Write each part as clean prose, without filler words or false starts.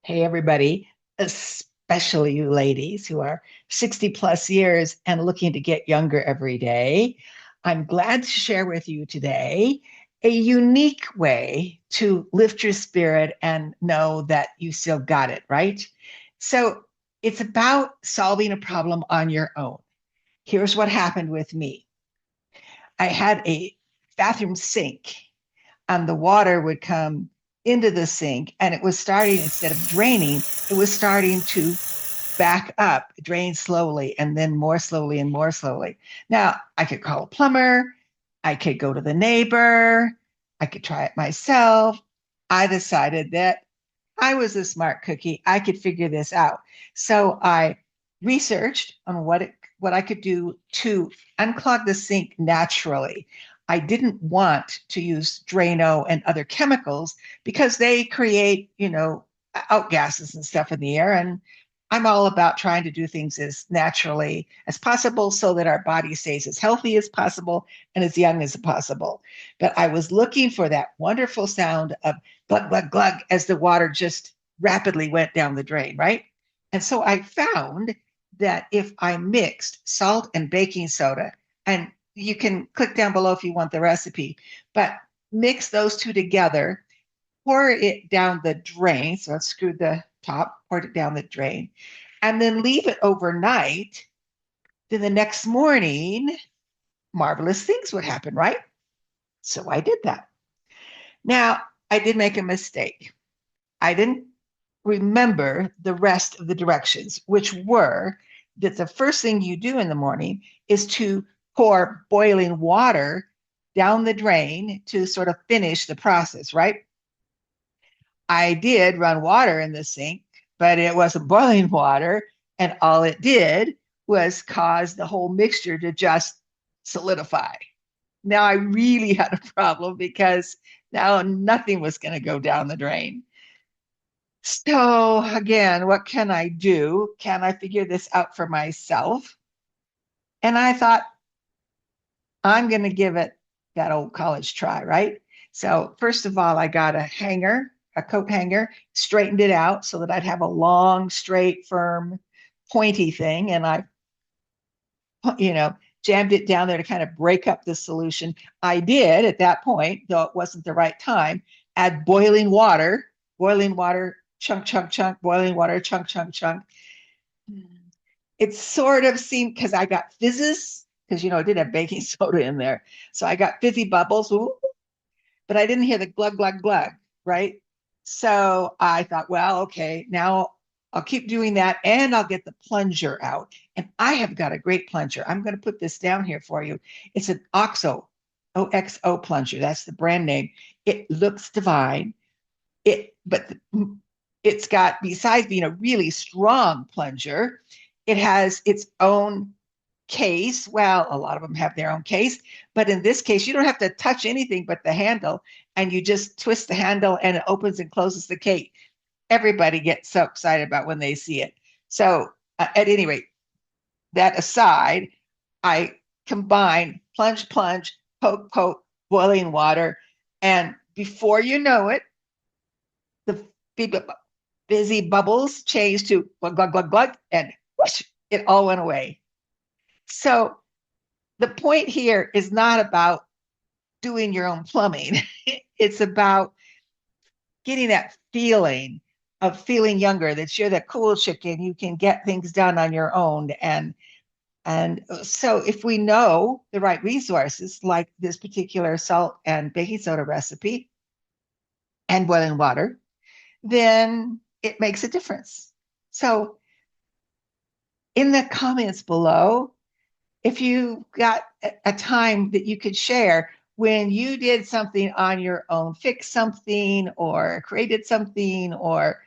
Hey, everybody, especially you ladies who are 60 plus years and looking to get younger every day. I'm glad to share with you today a unique way to lift your spirit and know that you still got it, right? So it's about solving a problem on your own. Here's what happened with me. I had a bathroom sink and the water would come into the sink and it was starting, instead of draining, it was starting to back up, drain slowly and then more slowly and more slowly. Now, I could call a plumber, I could go to the neighbor, I could try it myself. I decided that I was a smart cookie. I could figure this out. So I researched on what I could do to unclog the sink naturally. I didn't want to use Drano and other chemicals because they create, outgases and stuff in the air. And I'm all about trying to do things as naturally as possible so that our body stays as healthy as possible and as young as possible. But I was looking for that wonderful sound of glug, glug, glug as the water just rapidly went down the drain, right? And so I found that if I mixed salt and baking soda, and you can click down below if you want the recipe, but mix those two together, pour it down the drain. So I screwed the top, poured it down the drain, and then leave it overnight. Then the next morning, marvelous things would happen, right? So I did that. Now, I did make a mistake. I didn't remember the rest of the directions, which were that the first thing you do in the morning is to pour boiling water down the drain to sort of finish the process, right? I did run water in the sink, but it wasn't boiling water. And all it did was cause the whole mixture to just solidify. Now I really had a problem because now nothing was going to go down the drain. So, again, what can I do? Can I figure this out for myself? And I thought, I'm going to give it that old college try, right? So, first of all, I got a hanger, a coat hanger, straightened it out so that I'd have a long, straight, firm, pointy thing. And I, you know, jammed it down there to kind of break up the solution. I did at that point, though it wasn't the right time, add boiling water, chunk, chunk, chunk, boiling water, chunk, chunk, chunk. It sort of seemed, because I got fizzes, because it did have baking soda in there. So I got fizzy bubbles, ooh, but I didn't hear the glug, glug, glug, right? So I thought, well, okay, now I'll keep doing that and I'll get the plunger out. And I have got a great plunger. I'm going to put this down here for you. It's an OXO plunger. That's the brand name. It looks divine. But it's got, besides being a really strong plunger, it has its own case. Well, a lot of them have their own case, but in this case, you don't have to touch anything but the handle, and you just twist the handle and it opens and closes the case. Everybody gets so excited about when they see it. So, at any rate, that aside, I combine plunge, plunge, poke, poke, boiling water, and before you know it, the busy bubbles changed to glug, glug, glug, glug, and whoosh, it all went away. So the point here is not about doing your own plumbing. It's about getting that feeling of feeling younger, that you're that cool chicken, you can get things done on your own. And so if we know the right resources, like this particular salt and baking soda recipe and boiling water, then it makes a difference. So in the comments below, if you got a time that you could share when you did something on your own, fixed something or created something, or,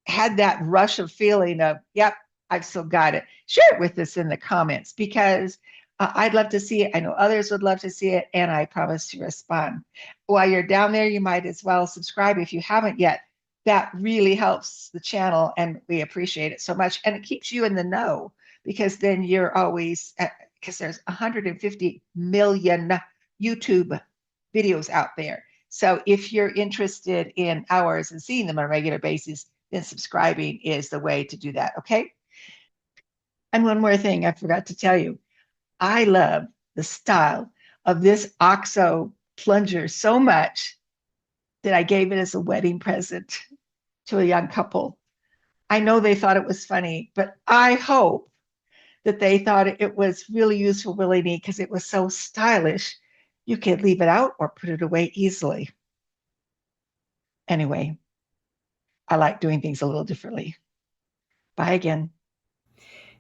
had that rush of feeling of, yep, I've still got it. Share it with us in the comments, because I'd love to see it. I know others would love to see it, and I promise to respond. While you're down there, you might as well subscribe if you haven't yet. That really helps the channel, and we appreciate it so much. And it keeps you in the know, because then you're always, because there's 150 million YouTube videos out there. So if you're interested in ours and seeing them on a regular basis, then subscribing is the way to do that, okay? And one more thing I forgot to tell you. I love the style of this OXO plunger so much that I gave it as a wedding present to a young couple. I know they thought it was funny, but I hope that they thought it was really useful, really neat, because it was so stylish. You could leave it out or put it away easily. Anyway, I like doing things a little differently. Bye again.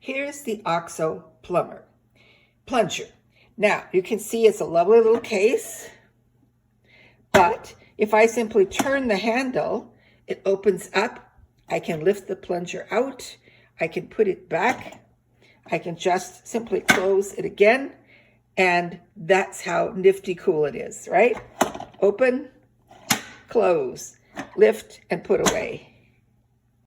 Here's the OXO plunger. Now, you can see it's a lovely little case, but if I simply turn the handle, it opens up. I can lift the plunger out. I can put it back. I can just simply close it again, and that's how nifty cool it is, right? Open, close, lift, and put away.